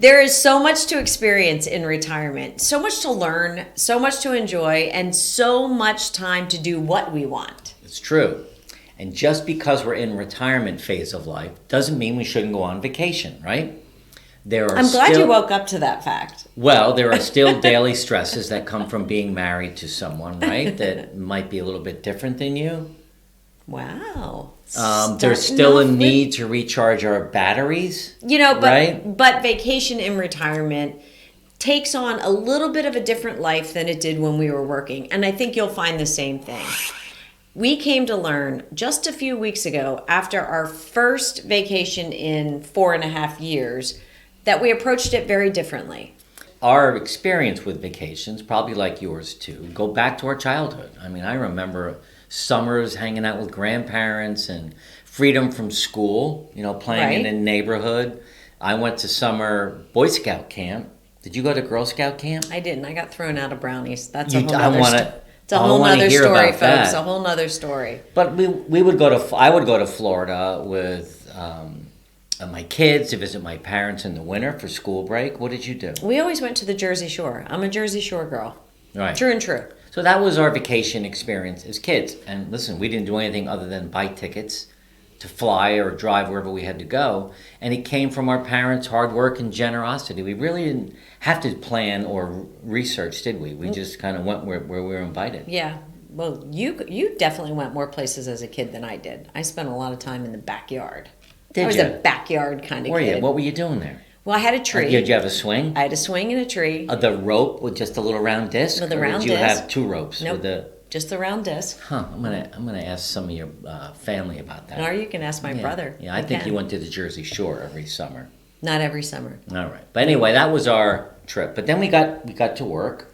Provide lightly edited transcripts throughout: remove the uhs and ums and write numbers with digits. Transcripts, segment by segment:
There is so much to experience in retirement, so much to learn, so much to enjoy, and so much time to do what we want. It's true. And just because we're in retirement phase of life doesn't mean we shouldn't go on vacation, right? I'm glad you woke up to that fact. Well, there are still daily stresses that come from being married to someone, right? That might be a little bit different than you. Wow. There's still a need to recharge our batteries. But vacation in retirement takes on a little bit of a different life than it did when we were working. And I think you'll find the same thing. We came to learn just a few weeks ago, after our first vacation in 4.5 years, that we approached it very differently. Our experience with vacations, probably like yours too, go back to our childhood. I mean, I remember summers hanging out with grandparents and freedom from school, playing in a neighborhood. I went to summer Boy Scout camp. Did you go to Girl Scout camp? I didn't. I got thrown out of brownies. That's a whole nother story, folks. A whole nother story. But we would go to. I would go to Florida with my kids to visit my parents in the winter for school break. What did you do? We always went to the Jersey Shore. I'm a Jersey Shore girl. Right. True and true. So that was our vacation experience as kids. And listen, we didn't do anything other than buy tickets to fly or drive wherever we had to go. And it came from our parents' hard work and generosity. We really didn't have to plan or research, did we? We just kind of went where we were invited. Yeah. Well, you definitely went more places as a kid than I did. I spent a lot of time in the backyard. I was a backyard kind of kid. What were you doing there? Well, I had a tree. Did you have a swing? I had a swing and a tree. The rope with just a little round disc? With a round disc? Or did you have two ropes? Nope, just the round disc. Huh, I'm gonna ask some of your family about that. Or you can ask my brother. Yeah, I think you went to the Jersey Shore every summer. Not every summer. All right. But anyway, that was our trip. But then we got to work.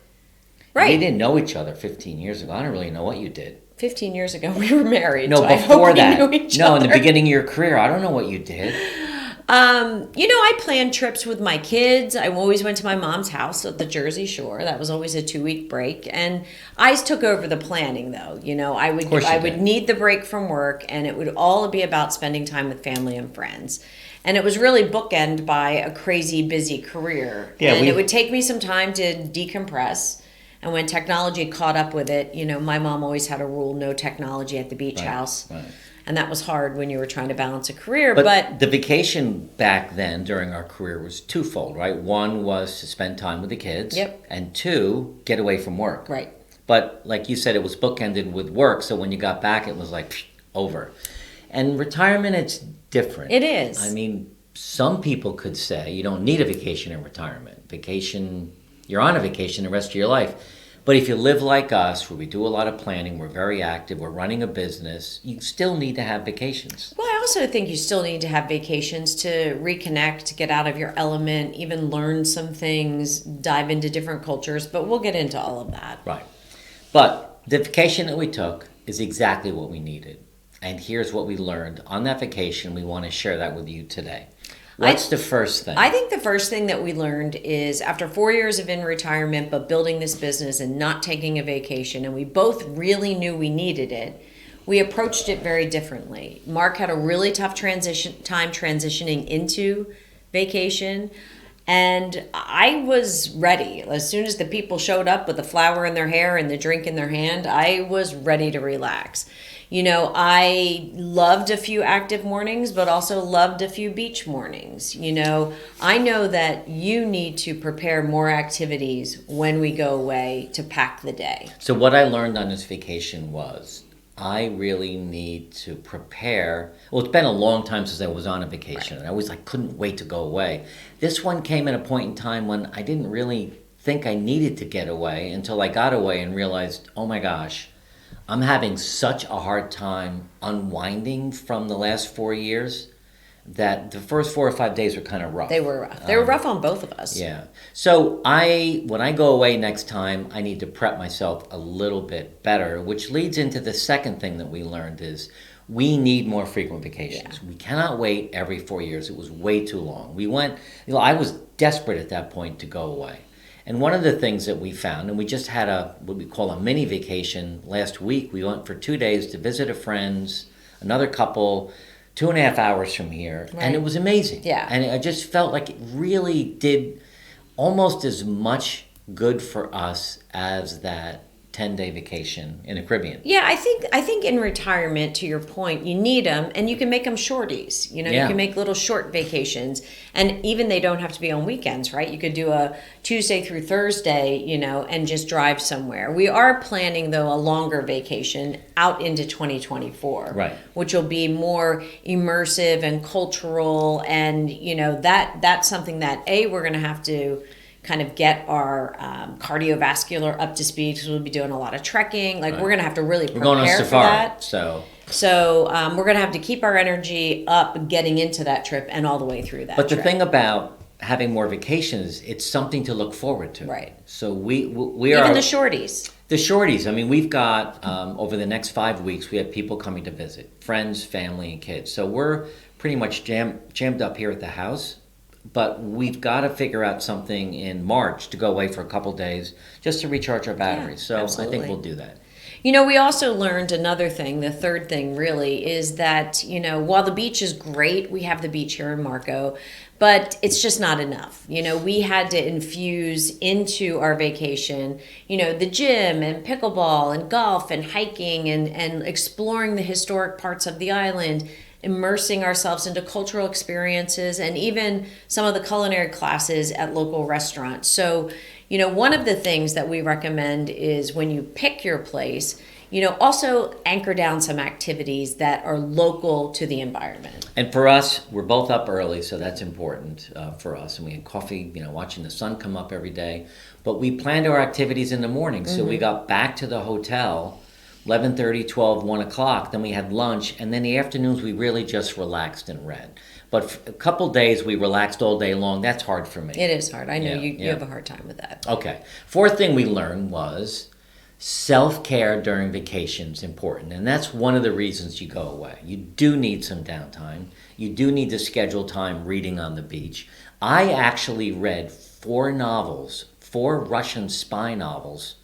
Right. We didn't know each other 15 years ago. I don't really know what you did. 15 years ago, we were married. No, so before that. In the beginning of your career. I don't know what you did. I planned trips with my kids. I always went to my mom's house at the Jersey Shore. That was always a 2-week break. And I took over the planning, though. I would need the break from work, and it would all be about spending time with family and friends. And it was really bookended by a crazy busy career. Yeah, and it would take me some time to decompress. And when technology caught up with it, my mom always had a rule: no technology at the beach house. Right. And that was hard when you were trying to balance a career. But the vacation back then during our career was twofold, right? One was to spend time with the kids. Yep. And two, get away from work. Right. But like you said, it was bookended with work. So when you got back, it was like over. And retirement, it's different. It is. I mean, some people could say you don't need a vacation in retirement. You're on a vacation the rest of your life. But if you live like us, where we do a lot of planning, we're very active, we're running a business, you still need to have vacations. Well, I also think you still need to have vacations to reconnect, to get out of your element, even learn some things, dive into different cultures. But we'll get into all of that. Right. But the vacation that we took is exactly what we needed. And here's what we learned on that vacation. We want to share that with you today. What's the first thing? I think the first thing that we learned is, after 4 years of in retirement but building this business and not taking a vacation, and we both really knew we needed it, we approached it very differently. Mark had a really tough time transitioning into vacation, and I was ready. As soon as the people showed up with the flower in their hair and the drink in their hand, I was ready to relax. I loved a few active mornings, but also loved a few beach mornings. I know that you need to prepare more activities when we go away to pack the day. So what I learned on this vacation was I really need to prepare. Well, it's been a long time since I was on a vacation. Right. I always couldn't wait to go away. This one came at a point in time when I didn't really think I needed to get away until I got away and realized, oh my gosh, I'm having such a hard time unwinding from the last 4 years that the first 4 or 5 days were kind of rough. They were rough. They were rough on both of us. Yeah. So when I go away next time, I need to prep myself a little bit better, which leads into the second thing that we learned is we need more frequent vacations. Yeah. We cannot wait every 4 years. It was way too long. I was desperate at that point to go away. And one of the things that we found, and we just had what we call a mini vacation last week. We went for 2 days to visit a friend's, another couple, 2.5 hours from here, Right. and it was amazing. Yeah. And I just felt like it really did almost as much good for us as that 10-day vacation in the Caribbean. Yeah, I think in retirement, to your point, you need them, and you can make them shorties. You Yeah. can make little short vacations, and even they don't have to be on weekends, right? You could do a Tuesday through Thursday, and just drive somewhere. We are planning though a longer vacation out into 2024, Right. Which will be more immersive and cultural, and that's something that we're going to have to kind of get our cardiovascular up to speed, because we'll be doing a lot of trekking. Like, we're going to have to really We're going on prepare for safari, that. so We're going to have to keep our energy up getting into that trip and all the way through that But the trip. thing about having more vacations, it's something to look forward to. Right. So we Even are the shorties. the shorties. I mean, we've got over the next 5 weeks, we have people coming to visit, friends, family, and kids. So we're pretty much jammed up here at the house. But we've got to figure out something in March to go away for a couple days just to recharge our batteries. So absolutely. I think we'll do that. We also learned another thing, the third thing really, is that, while the beach is great, we have the beach here in Marco, but it's just not enough. We had to infuse into our vacation, the gym and pickleball and golf and hiking and exploring the historic parts of the island, immersing ourselves into cultural experiences, and even some of the culinary classes at local restaurants. So, one of the things that we recommend is when you pick your place, also anchor down some activities that are local to the environment. And for us, we're both up early, so that's important for us. And we had coffee, watching the sun come up every day. But we planned our activities in the morning. So we got back to the hotel 11:30, 12, 1 o'clock. Then we had lunch. And then the afternoons, we really just relaxed and read. But for a couple days, we relaxed all day long. That's hard for me. It is hard. I know Yeah, you yeah. have a hard time with that. Okay. Fourth thing we learned was self-care during vacation is important. And that's one of the reasons you go away. You do need some downtime. You do need to schedule time reading on the beach. I actually read 4 novels, 4 Russian spy novels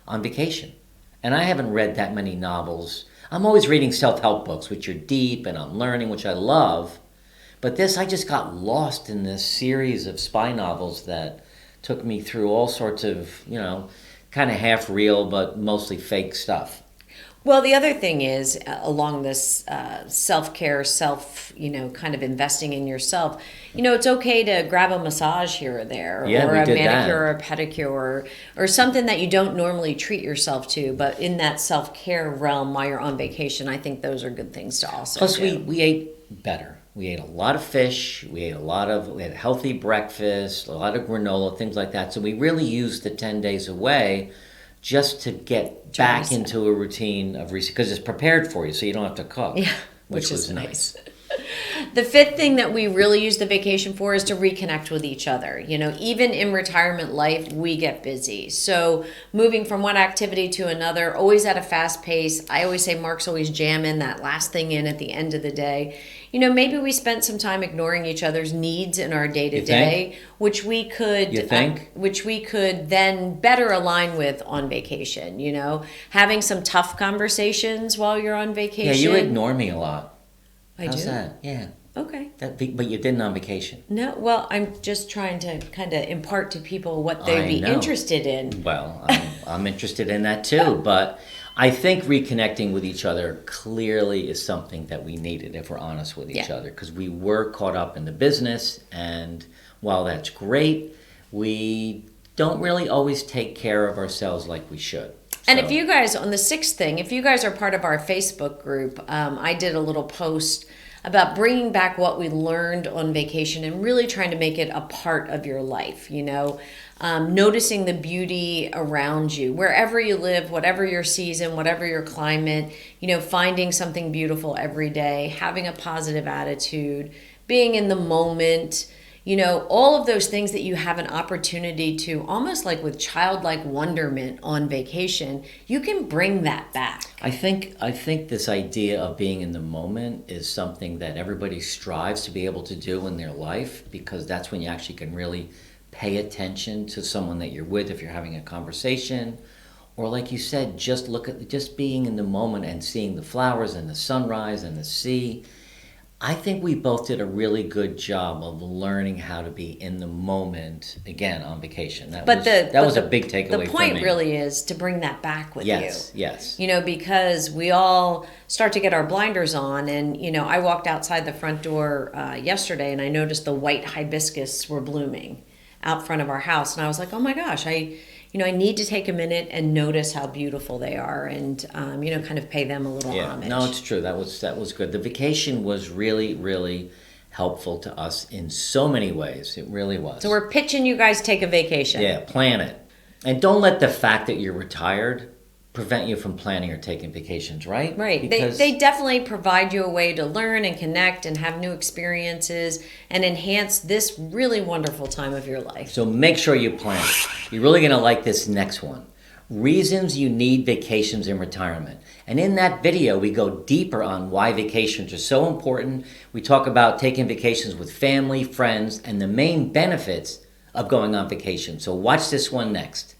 on vacation. And I haven't read that many novels. I'm always reading self-help books, which are deep and I'm learning, which I love. But this, I just got lost in this series of spy novels that took me through all sorts of, kind of half real, but mostly fake stuff. Well, the other thing is, along this self-care, kind of investing in yourself, it's okay to grab a massage here or there, Yeah, or we a did manicure that. or a pedicure, or something that you don't normally treat yourself to, but in that self-care realm while you're on vacation, I think those are good things to also Plus, do. we ate better. We ate a lot of fish. We had a healthy breakfast, a lot of granola, things like that. So we really used the 10 days away just to get back reset. into a routine of reset, because it's prepared for you, so you don't have to cook. Yeah, which which was is nice. The fifth thing that we really use the vacation for is to reconnect with each other. Even in retirement life, we get busy. So moving from one activity to another, always at a fast pace. I always say Mark's always jamming that last thing in at the end of the day. Maybe we spent some time ignoring each other's needs in our day to day, which we could, You think? which we could then better align with on vacation. Having some tough conversations while you're on vacation. Yeah, you ignore me a lot. I How's do. that? Yeah. Okay. But you didn't on vacation. No, well, I'm just trying to kind of impart to people what they'd I be know. interested in. Well, I'm interested in that too, but I think reconnecting with each other clearly is something that we needed, if we're honest with each Yeah. other, because we were caught up in the business, and while that's great, we don't really always take care of ourselves like we should. And So- if you guys, on the sixth thing, if you guys are part of our Facebook group, I did a little post about bringing back what we learned on vacation and really trying to make it a part of your life, noticing the beauty around you, wherever you live, whatever your season, whatever your climate, finding something beautiful every day, having a positive attitude, being in the moment, all of those things that you have an opportunity to, almost like with childlike wonderment on vacation, you can bring that back. I think this idea of being in the moment is something that everybody strives to be able to do in their life, because that's when you actually can really pay attention to someone that you're with if you're having a conversation, or like you said, just being in the moment and seeing the flowers and the sunrise and the sea. I think we both did a really good job of learning how to be in the moment again on vacation. That was a big takeaway for me. The point really is to bring that back with you. Yes. You know, because we all start to get our blinders on, and you know, I walked outside the front door yesterday, and I noticed the white hibiscus were blooming out front of our house, and I was like, oh my gosh, I need to take a minute and notice how beautiful they are, and kind of pay them a little homage. No, it's true. That was good. The vacation was really, really helpful to us in so many ways. It really was. So we're pitching you guys take a vacation. Yeah, plan it, and don't let the fact that you're retired prevent you from planning or taking vacations. Right. Because They definitely provide you a way to learn and connect and have new experiences and enhance this really wonderful time of your life. So make sure you plan. You're really going to like this next one. Reasons you need vacations in retirement. And in that video, we go deeper on why vacations are so important. We talk about taking vacations with family, friends, and the main benefits of going on vacation. So watch this one next.